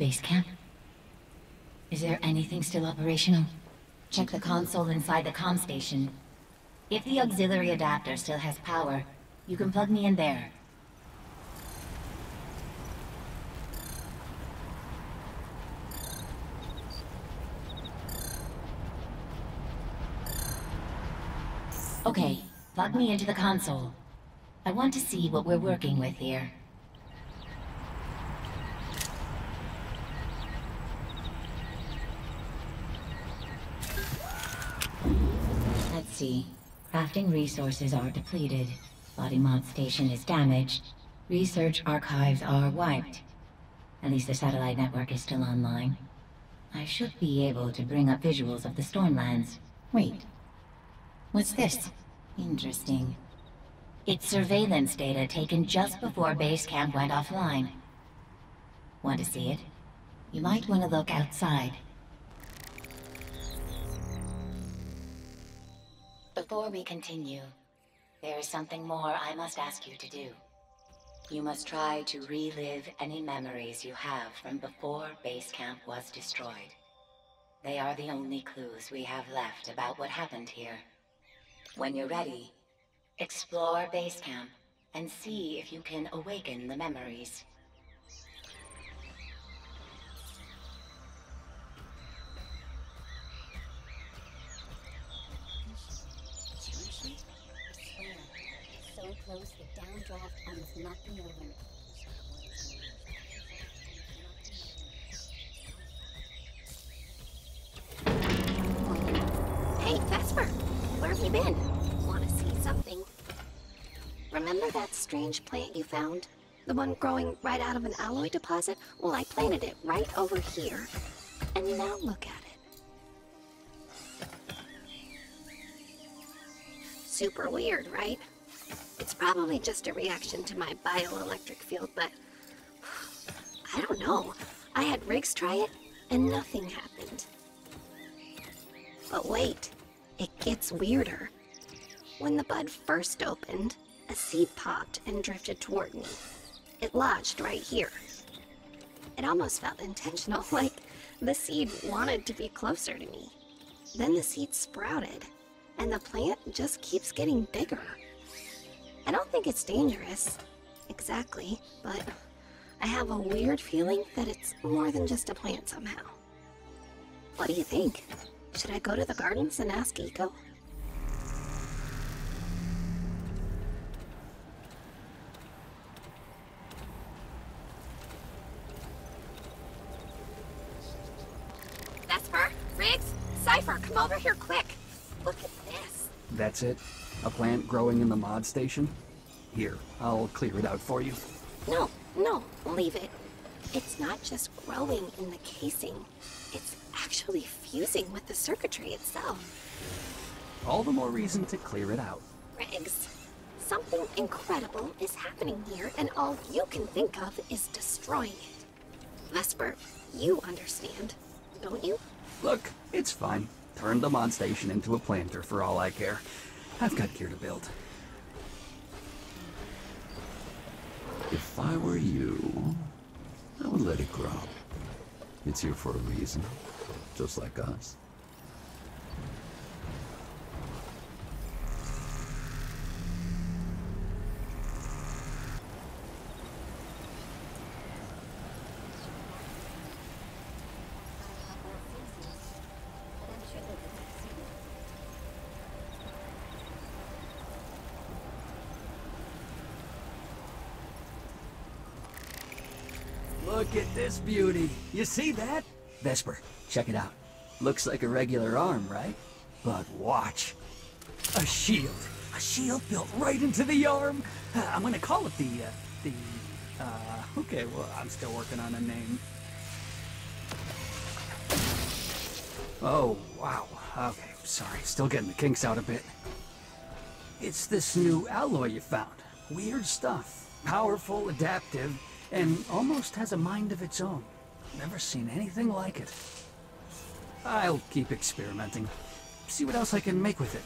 base camp? Is there anything still operational? Check the console inside the comm station. If the auxiliary adapter still has power, you can plug me in there. Okay, plug me into the console. I want to see what we're working with here. Let's see. Crafting resources are depleted. Body mod station is damaged. Research archives are wiped. At least the satellite network is still online. I should be able to bring up visuals of the Stormlands. Wait. What's this? Interesting. It's surveillance data taken just before base camp went offline. Want to see it? You might want to look outside. Before we continue, there is something more I must ask you to do. You must try to relive any memories you have from before base camp was destroyed. They are the only clues we have left about what happened here. When you're ready, explore base camp and see if you can awaken the memories. Seriously? I swear, it's so close the downdraft almost knocked me over. Hey, Vesper! Where have you been? Want to see something? Remember that strange plant you found? The one growing right out of an alloy deposit? Well, I planted it right over here. And now look at it. Super weird, right? It's probably just a reaction to my bioelectric field, but I don't know. I had Riggs try it, and nothing happened. But wait, it gets weirder. When the bud first opened, a seed popped and drifted toward me. It lodged right here. It almost felt intentional, like the seed wanted to be closer to me. Then the seed sprouted, and the plant just keeps getting bigger. I don't think it's dangerous, exactly, but I have a weird feeling that it's more than just a plant somehow. What do you think? Should I go to the gardens and ask Eco? Vesper, Riggs, Cypher, come over here quick. Look at this. That's it? A plant growing in the mod station? Here, I'll clear it out for you. No, leave it. It's not just growing in the casing. It's actually fusing with the circuitry itself. All the more reason to clear it out. Riggs, something incredible is happening here, and all you can think of is destroying it. Vesper, you understand, don't you? Look, it's fine. Turn the mod station into a planter for all I care. I've got gear to build. If I were you, I would let it grow. It's here for a reason, just like us. Look at this beauty. You see that? Vesper, check it out. Looks like a regular arm, right? But watch. A shield. A shield built right into the arm. I'm gonna call it okay, well, I'm still working on a name. Oh, wow. Okay, sorry. Still getting the kinks out a bit. It's this new alloy you found. Weird stuff. Powerful, adaptive, and almost has a mind of its own. Never seen anything like it. I'll keep experimenting. See what else I can make with it.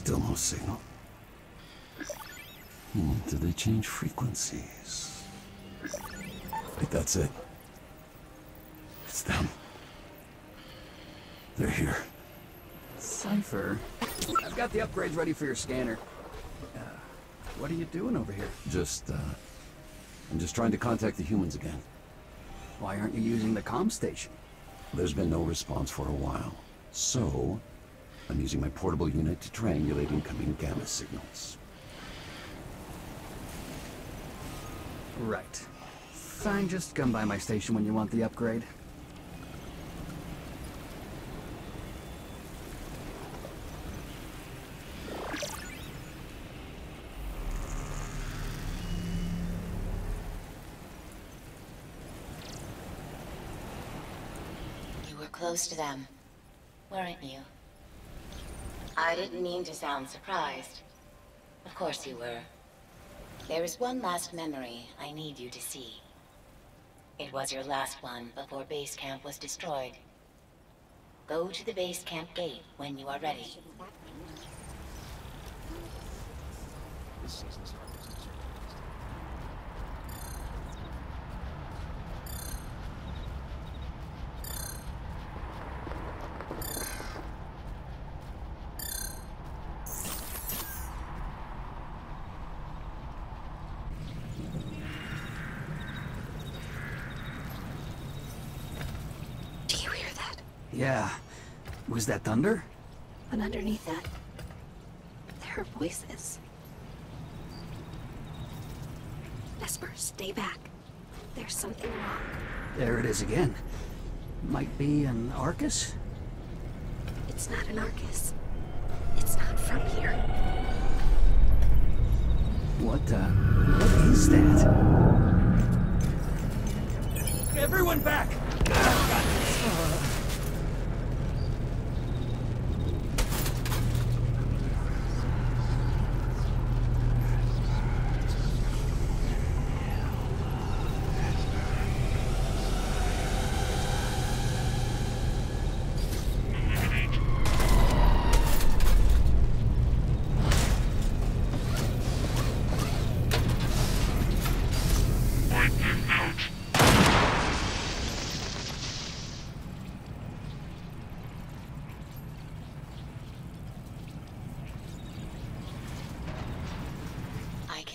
Still no signal. Did they change frequencies? Wait, that's it. It's them. They're here. Cypher, I've got the upgrades ready for your scanner. What are you doing over here? I'm just trying to contact the humans again. Why aren't you using the comm station? There's been no response for a while. So, I'm using my portable unit to triangulate incoming gamma signals. Right. Fine, just come by my station when you want the upgrade. You were close to them, weren't you? I didn't mean to sound surprised. Of course you were. There is one last memory I need you to see. It was your last one before base camp was destroyed. Go to the base camp gate when you are ready. Yeah. Was that thunder? But underneath that, there are voices. Vesper, stay back. There's something wrong. There it is again. Might be an Arcus? It's not an Arcus. It's not from here. What is that? Everyone back!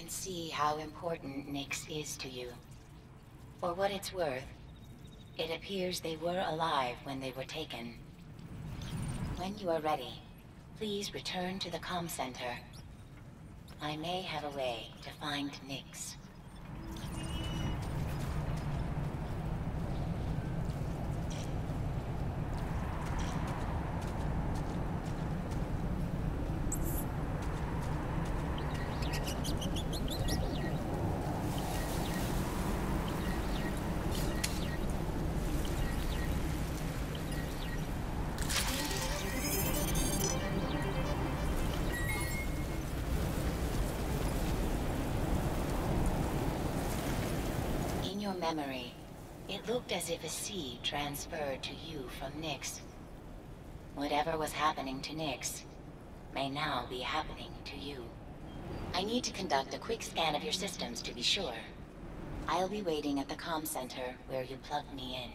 See how important Nyx is to you. For what it's worth, it appears they were alive when they were taken. When you are ready, please return to the comm center. I may have a way to find Nyx. Memory, it looked as if a seed transferred to you from Nyx. Whatever was happening to Nyx may now be happening to you. I need to conduct a quick scan of your systems to be sure. I'll be waiting at the comm center where you plugged me in.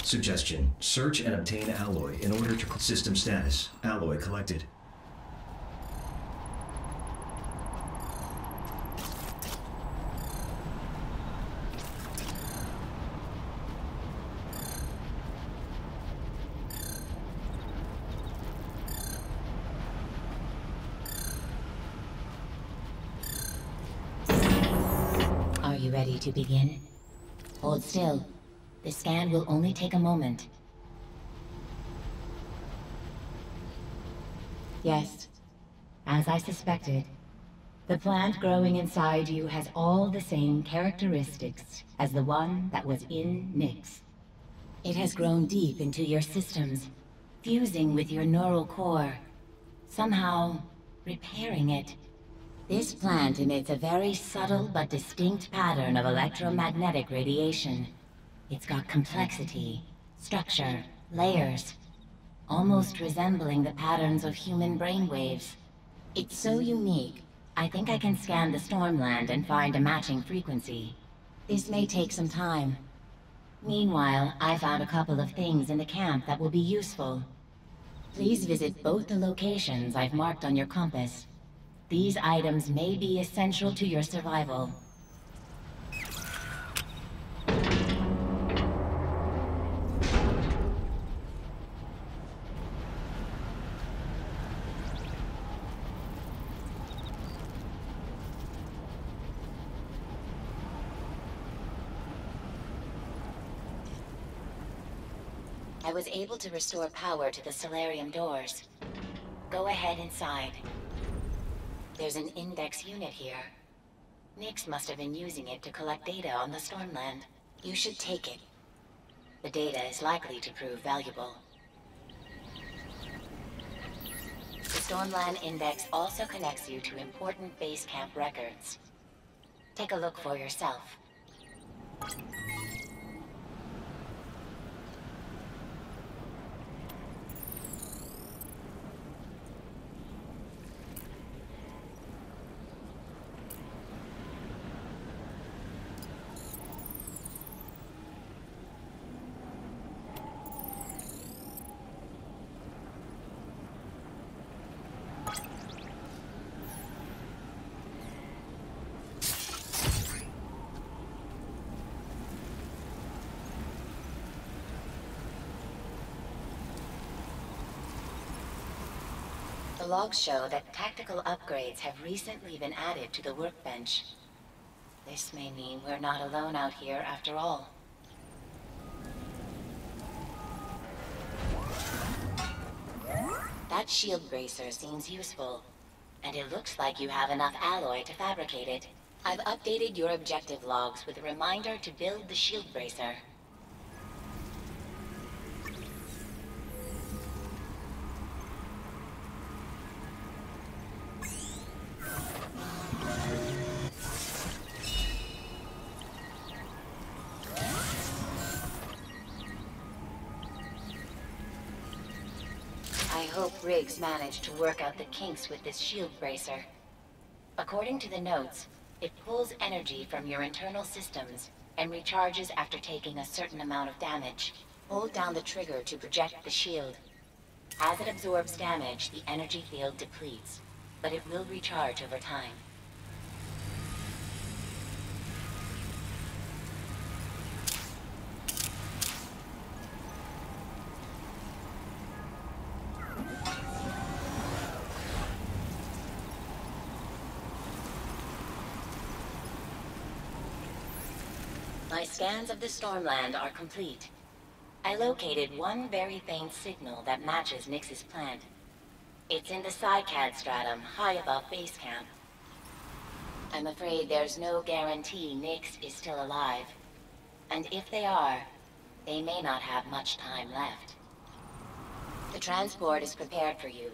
Suggestion. Search and obtain alloy in order to... System status. Alloy collected. Are you ready to begin? Hold still. The scan will only take a moment. Yes, as I suspected, the plant growing inside you has all the same characteristics as the one that was in Nyx. It has grown deep into your systems, fusing with your neural core, somehow repairing it. This plant emits a very subtle but distinct pattern of electromagnetic radiation. It's got complexity, structure, layers, almost resembling the patterns of human brainwaves. It's so unique, I think I can scan the Stormland and find a matching frequency. This may take some time. Meanwhile, I found a couple of things in the camp that will be useful. Please visit both the locations I've marked on your compass. These items may be essential to your survival. I was able to restore power to the solarium doors. Go ahead inside. There's an index unit here. Nyx must have been using it to collect data on the Stormland. You should take it. The data is likely to prove valuable. The Stormland Index also connects you to important base camp records. Take a look for yourself. The logs show that tactical upgrades have recently been added to the workbench. This may mean we're not alone out here after all. That shield bracer seems useful, and it looks like you have enough alloy to fabricate it. I've updated your objective logs with a reminder to build the shield bracer. I hope Riggs managed to work out the kinks with this shield bracer. According to the notes, it pulls energy from your internal systems and recharges after taking a certain amount of damage. Hold down the trigger to project the shield. As it absorbs damage, the energy field depletes, but it will recharge over time. My scans of the Stormland are complete. I located one very faint signal that matches Nyx's plant. It's in the Cycad stratum, high above base camp. I'm afraid there's no guarantee Nyx is still alive. And if they are, they may not have much time left. The transport is prepared for you.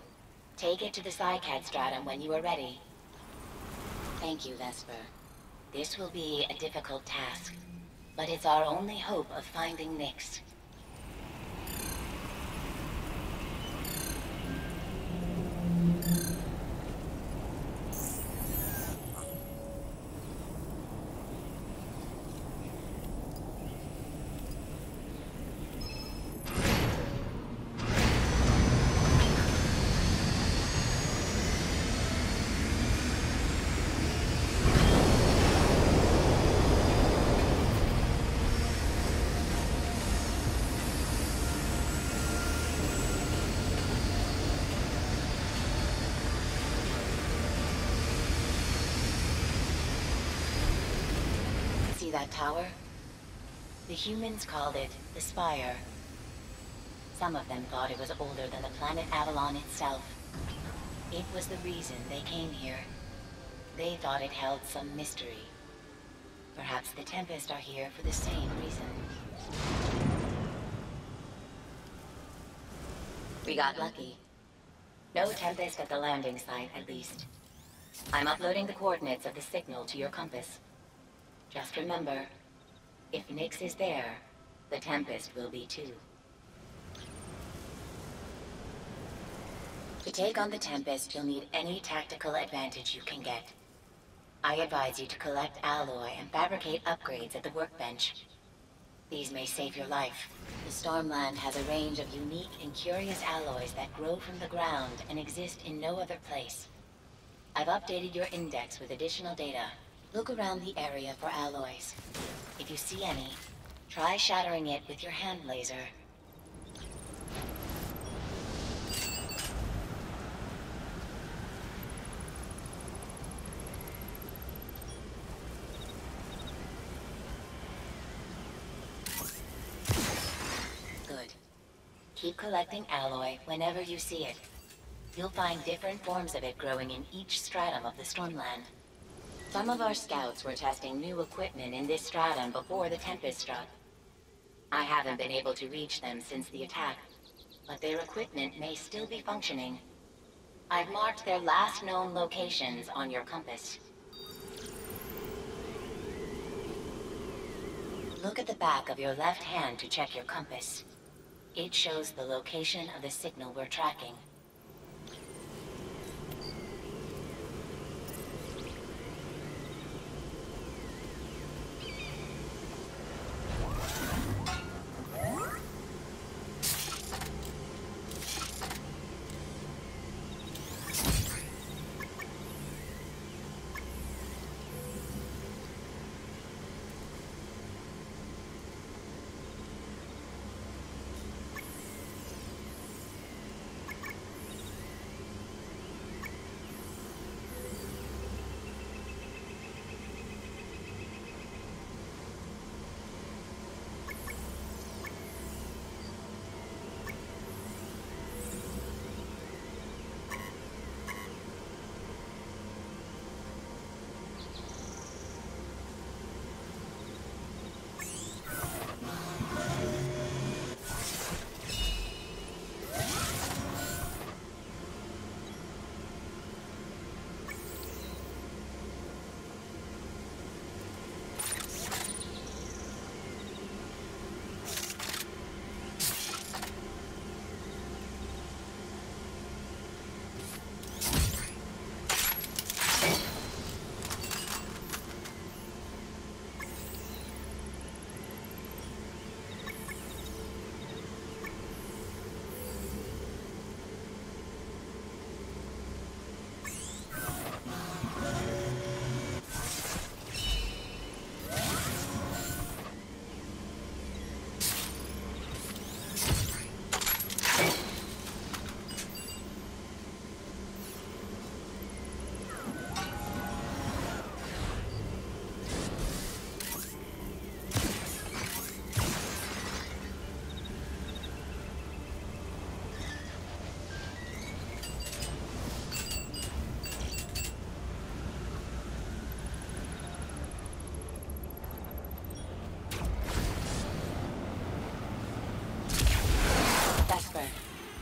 Take it to the Cycad stratum when you are ready. Thank you, Vesper. This will be a difficult task, but it's our only hope of finding Nyx. That tower? The humans called it the Spire. Some of them thought it was older than the planet Avalon itself. It was the reason they came here. They thought it held some mystery. Perhaps the Tempest are here for the same reason. We got lucky. No Tempest at the landing site, at least. I'm uploading the coordinates of the signal to your compass. Just remember, if Nyx is there, the Tempest will be too. To take on the Tempest, you'll need any tactical advantage you can get. I advise you to collect alloy and fabricate upgrades at the workbench. These may save your life. The Stormland has a range of unique and curious alloys that grow from the ground and exist in no other place. I've updated your index with additional data. Look around the area for alloys. If you see any, try shattering it with your hand laser. Good. Keep collecting alloy whenever you see it. You'll find different forms of it growing in each stratum of the Stormland. Some of our scouts were testing new equipment in this stratum before the Tempest struck. I haven't been able to reach them since the attack, but their equipment may still be functioning. I've marked their last known locations on your compass. Look at the back of your left hand to check your compass. It shows the location of the signal we're tracking.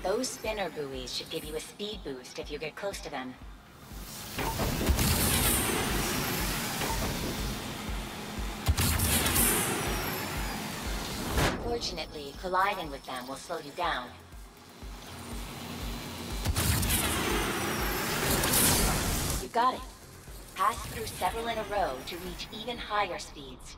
Those spinner buoys should give you a speed boost if you get close to them. Unfortunately, colliding with them will slow you down. You got it. Pass through several in a row to reach even higher speeds.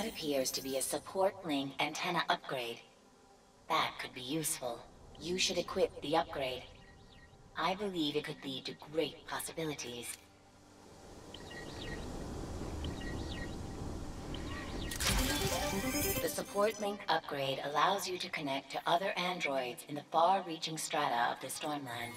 appears to be a support link antenna upgrade. That could be useful. You should equip the upgrade. I believe it could lead to great possibilities. The support link upgrade allows you to connect to other androids in the far-reaching strata of the Stormland.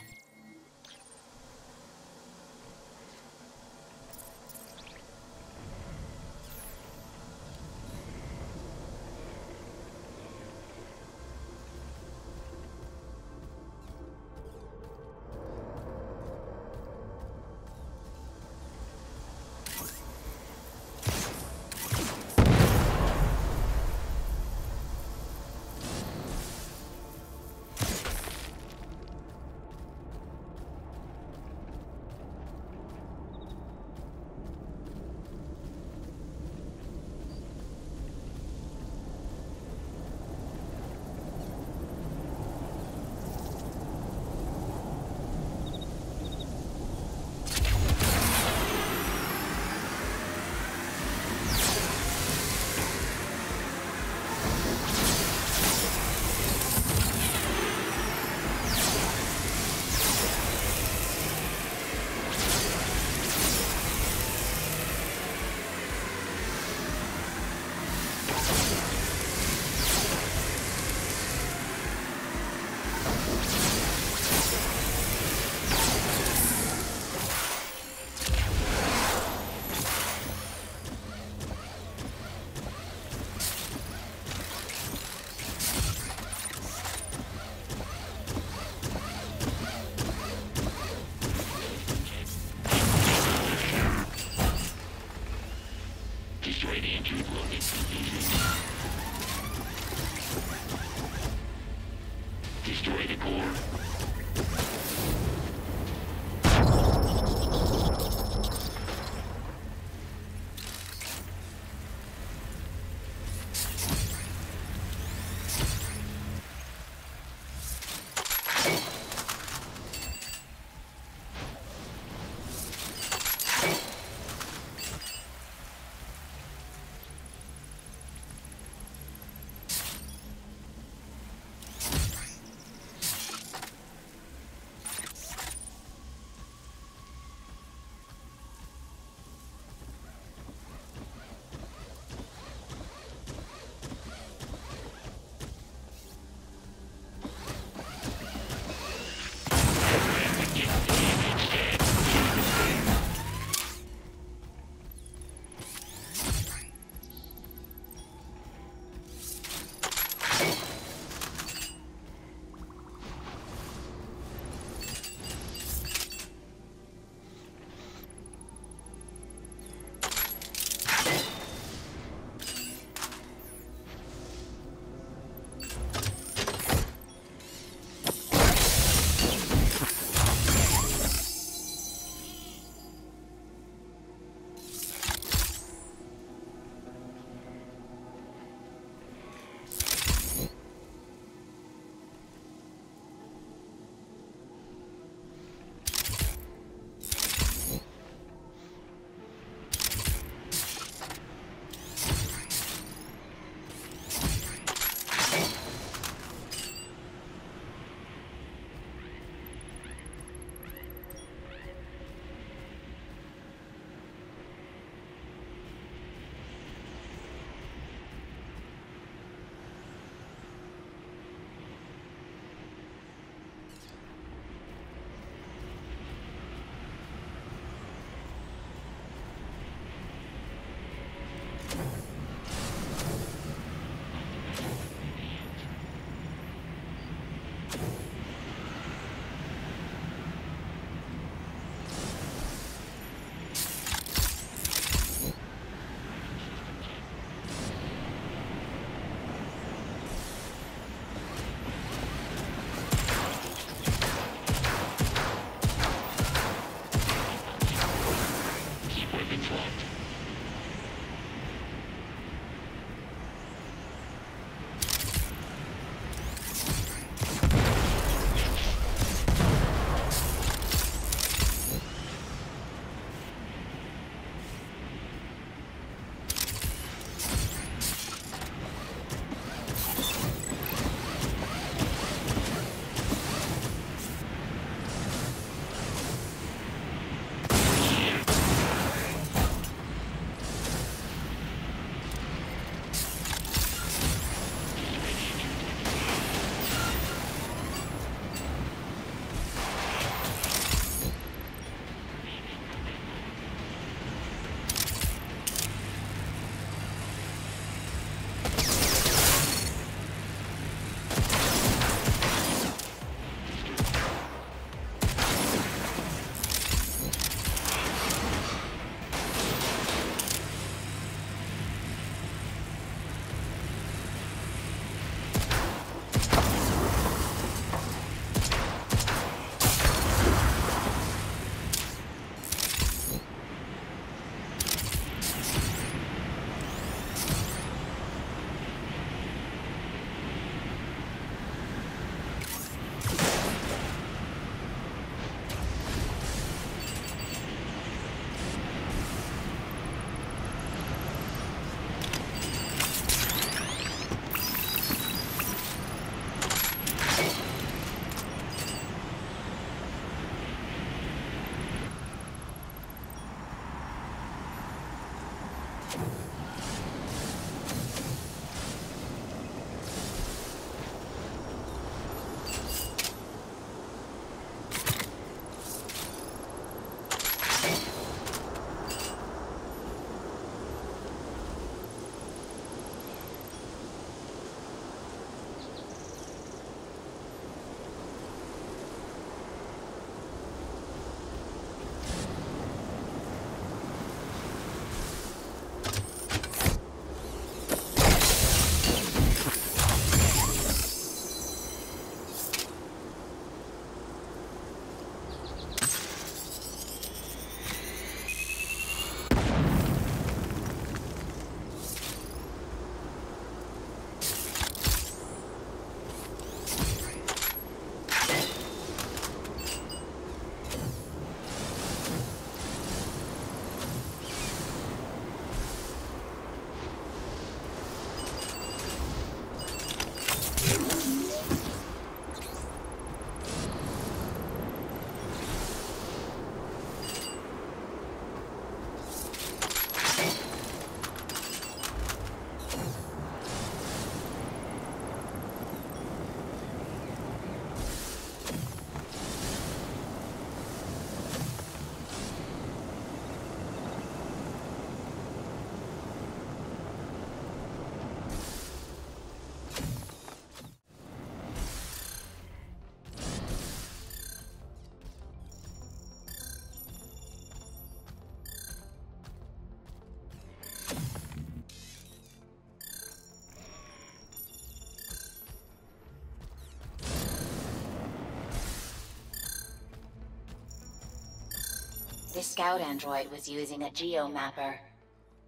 This scout android was using a geomapper.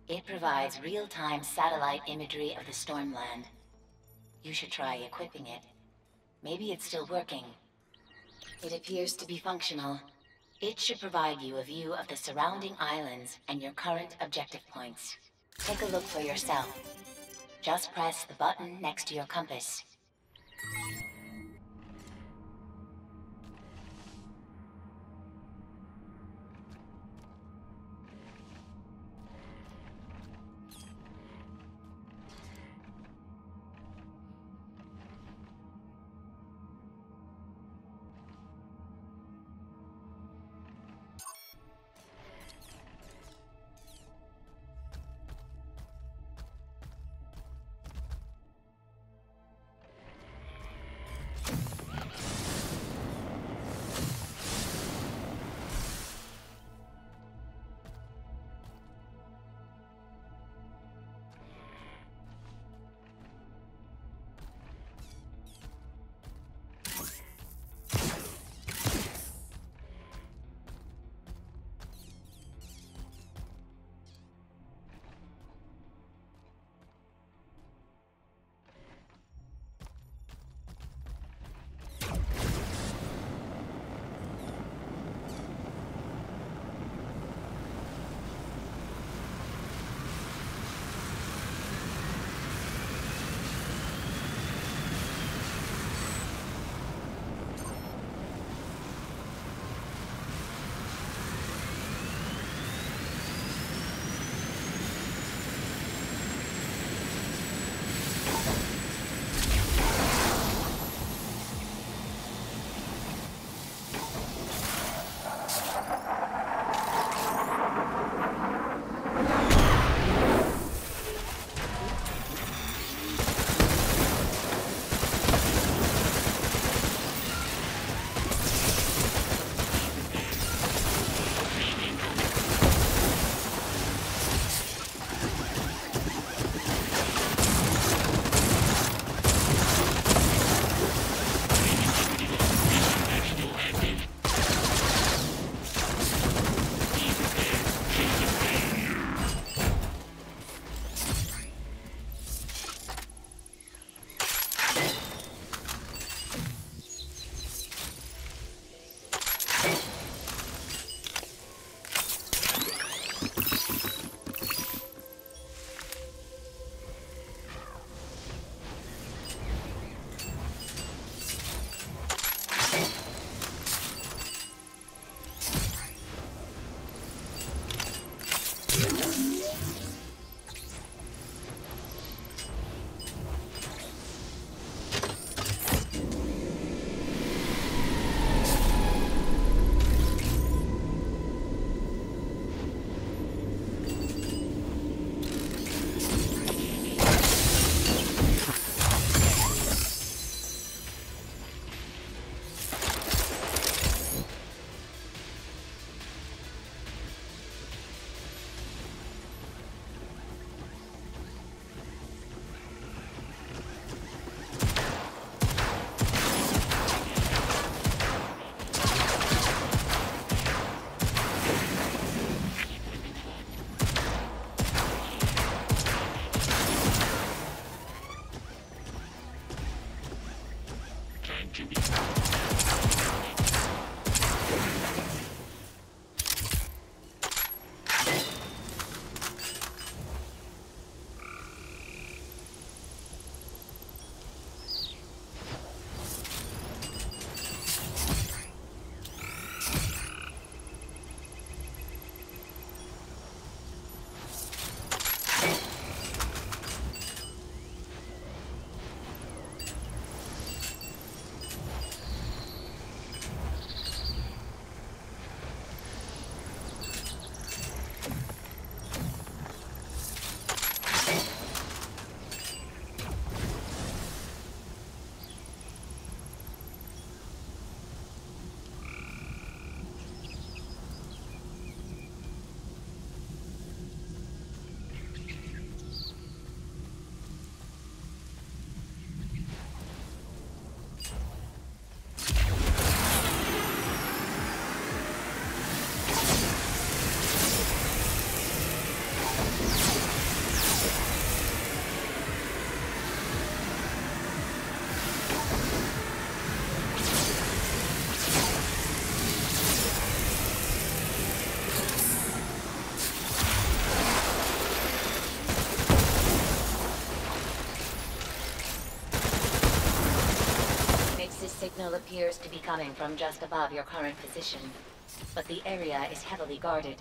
It provides real-time satellite imagery of the Stormland. You should try equipping it. Maybe it's still working. It appears to be functional. It should provide you a view of the surrounding islands and your current objective points. Take a look for yourself. Just press the button next to your compass. signal appears to be coming from just above your current position, but the area is heavily guarded.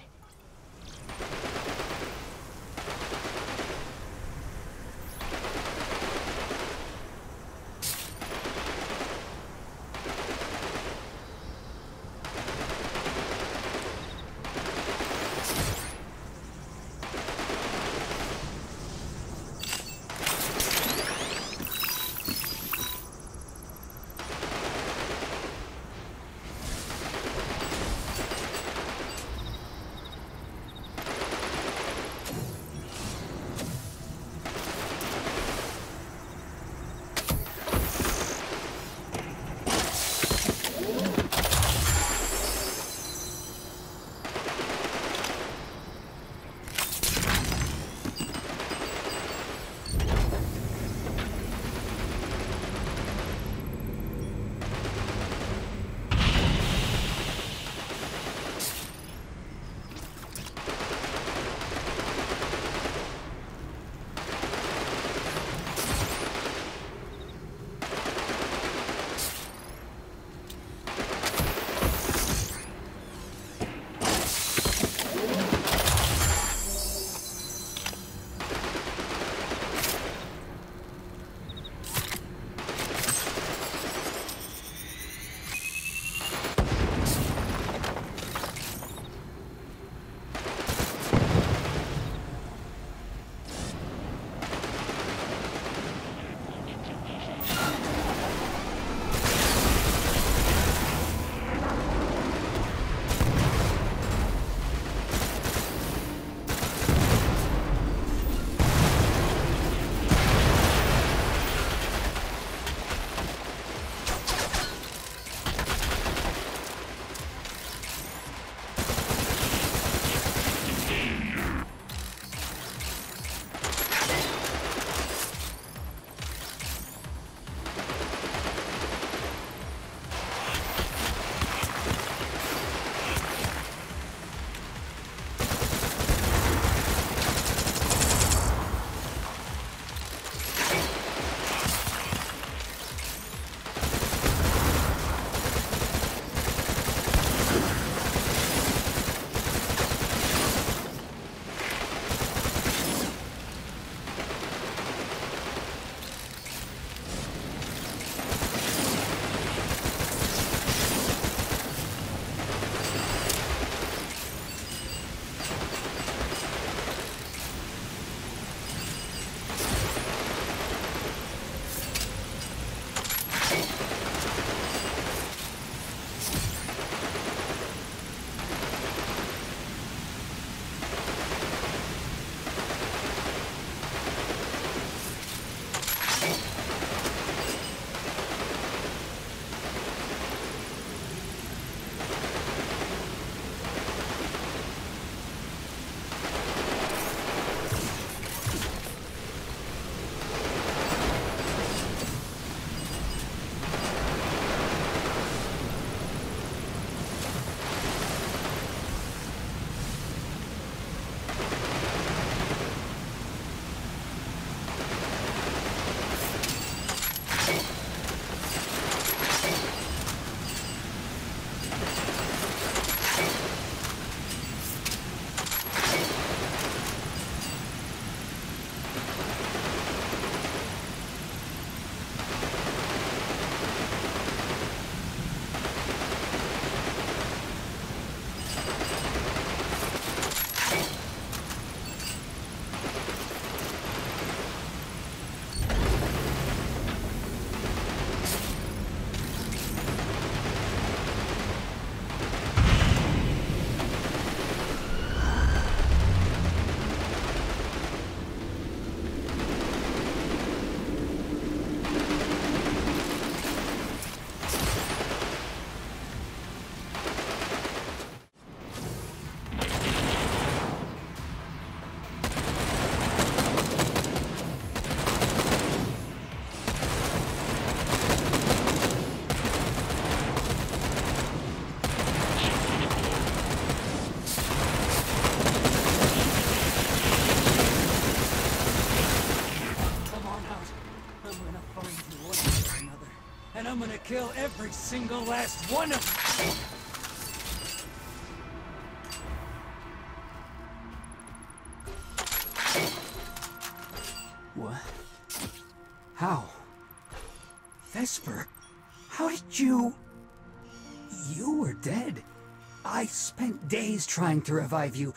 kill every single last one of them! What? How? Vesper? How did you... You were dead. I spent days trying to revive you.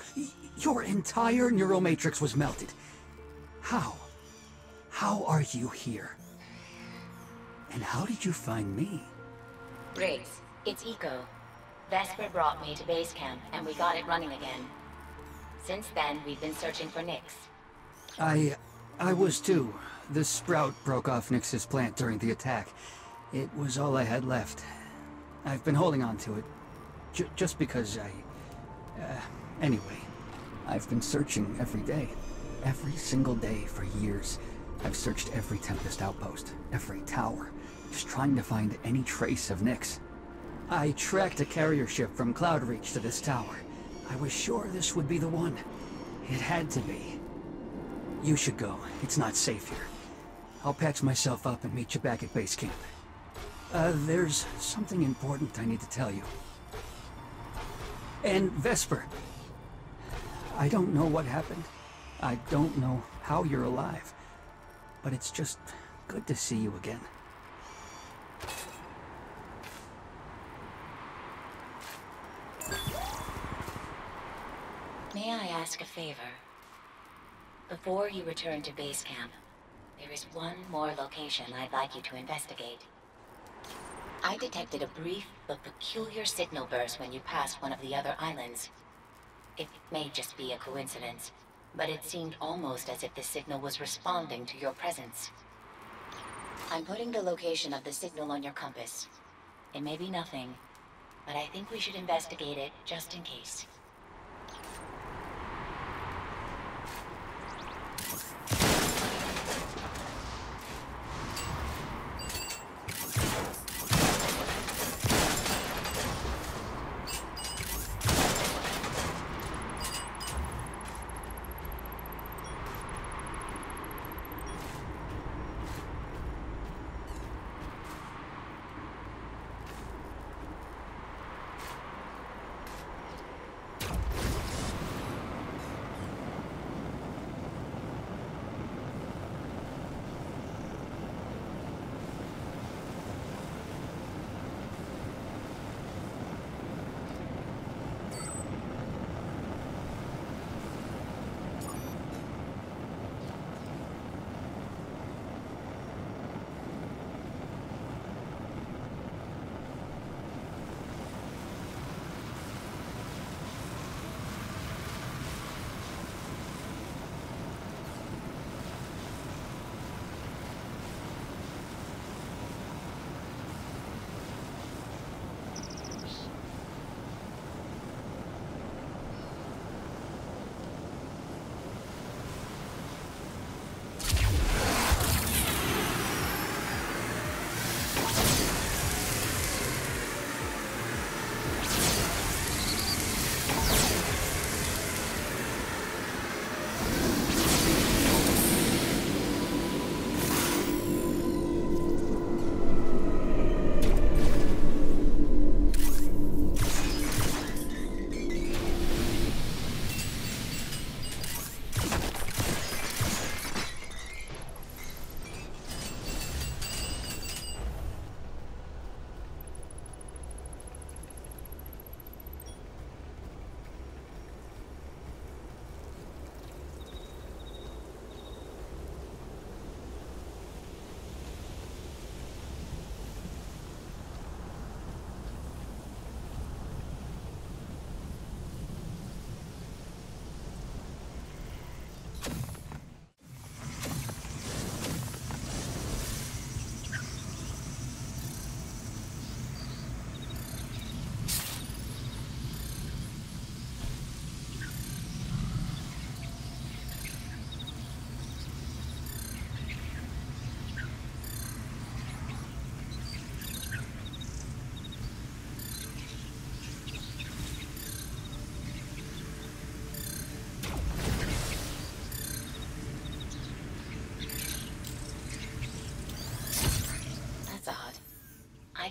Your entire neural matrix was melted. How? How are you here? And how did you find me? Briggs, it's Eco. Vesper brought me to base camp, and we got it running again. Since then, we've been searching for Nyx. I was too. The sprout broke off Nyx's plant during the attack. It was all I had left. I've been holding on to it. Just because anyway, I've been searching every day. Every single day for years. I've searched every Tempest outpost, every tower, just trying to find any trace of Nyx. I tracked a carrier ship from Cloudreach to this tower. I was sure this would be the one. It had to be. You should go. It's not safe here. I'll patch myself up and meet you back at base camp. There's something important I need to tell you. And Vesper, I don't know what happened. I don't know how you're alive. But it's just good to see you again. May I ask a favor? Before you return to base camp, there is one more location I'd like you to investigate. I detected a brief but peculiar signal burst when you passed one of the other islands. It may just be a coincidence, but it seemed almost as if the signal was responding to your presence. I'm putting the location of the signal on your compass. It may be nothing, but I think we should investigate it just in case.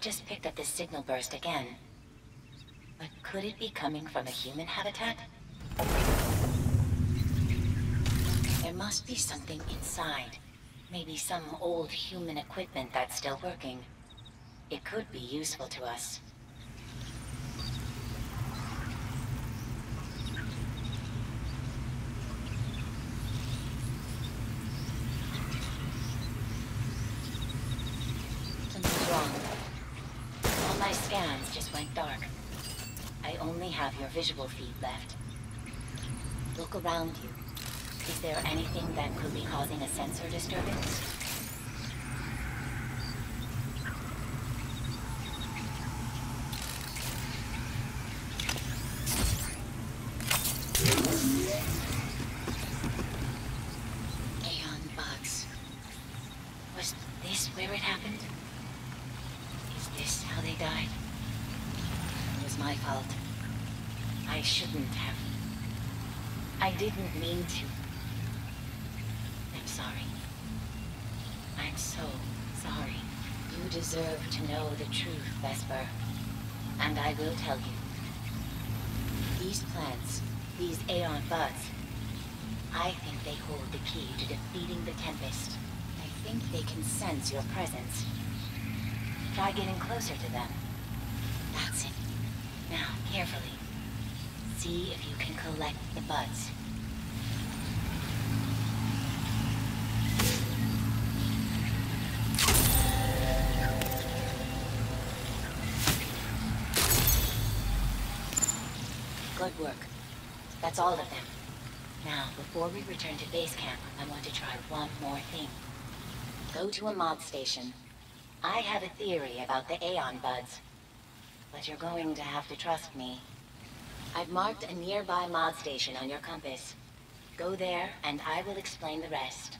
just picked up this signal burst again. But could it be coming from a human habitat? There must be something inside. Maybe some old human equipment that's still working. It could be useful to us. Something's wrong. All my scans just went dark. I only have your visual feed left. Look around you. Is there anything that could be causing a sensor disturbance? Aeon bugs. Was this where it happened? Is this how they died? It was my fault. I shouldn't have. I didn't mean to. I'm sorry. I'm so sorry. You deserve to know the truth, Vesper. And I will tell you. These plants, these Aeon buds, I think they hold the key to defeating the Tempest. I think they can sense your presence. Try getting closer to them. That's it. Now, carefully. See if you can collect the buds. Good work. That's all of them. Now, before we return to base camp, I want to try one more thing. Go to a mod station. I have a theory about the Aeon buds, but you're going to have to trust me. I've marked a nearby mod station on your compass. Go there, and I will explain the rest.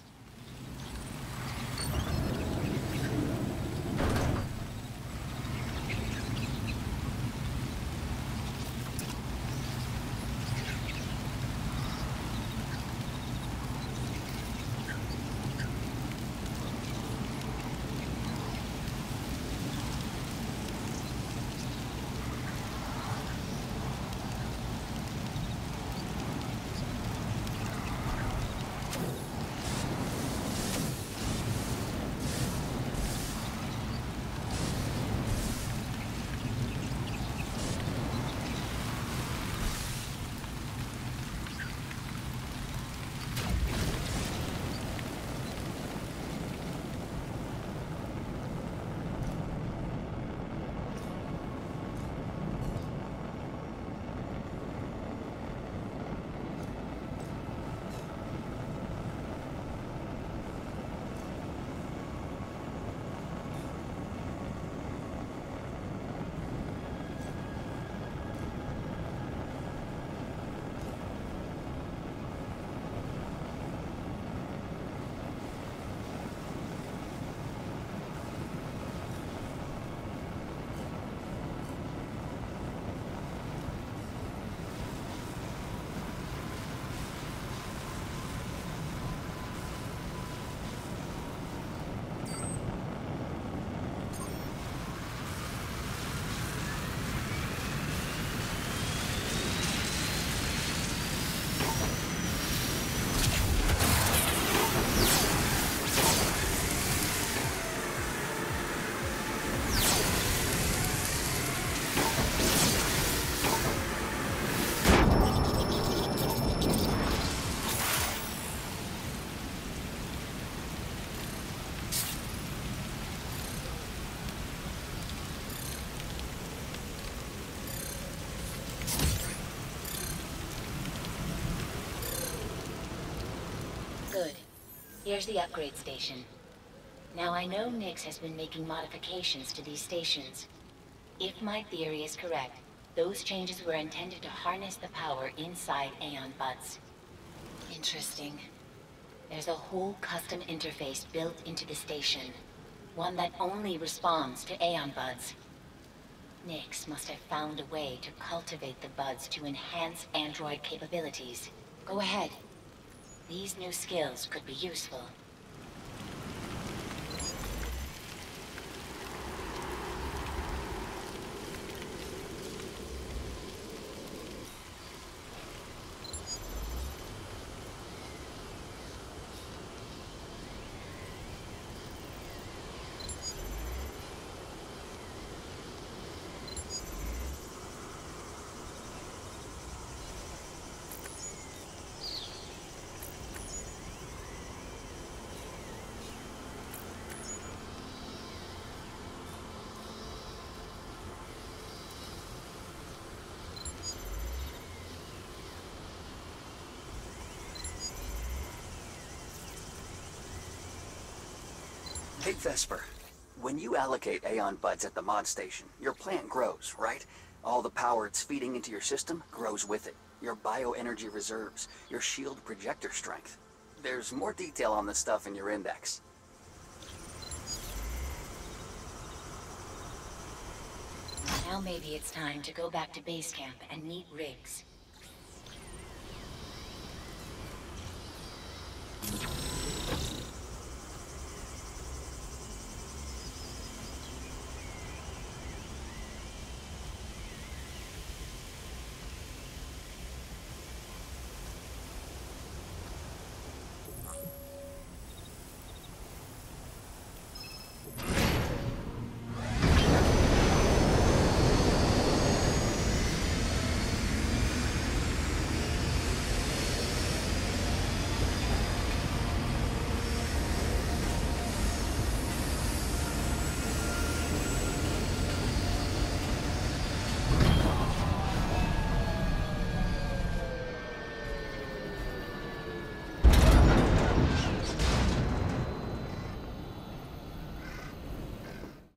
Good. Here's the upgrade station. Now I know Nyx has been making modifications to these stations. If my theory is correct, those changes were intended to harness the power inside Aeon buds. Interesting. There's a whole custom interface built into the station. One that only responds to Aeon buds. Nyx must have found a way to cultivate the buds to enhance android capabilities. Go ahead. These new skills could be useful. Hey, Vesper. When you allocate Aeon Buds at the mod station, your plant grows, right? All the power it's feeding into your system grows with it. Your bioenergy reserves, your shield projector strength. There's more detail on this stuff in your index. Now maybe it's time to go back to base camp and meet Riggs.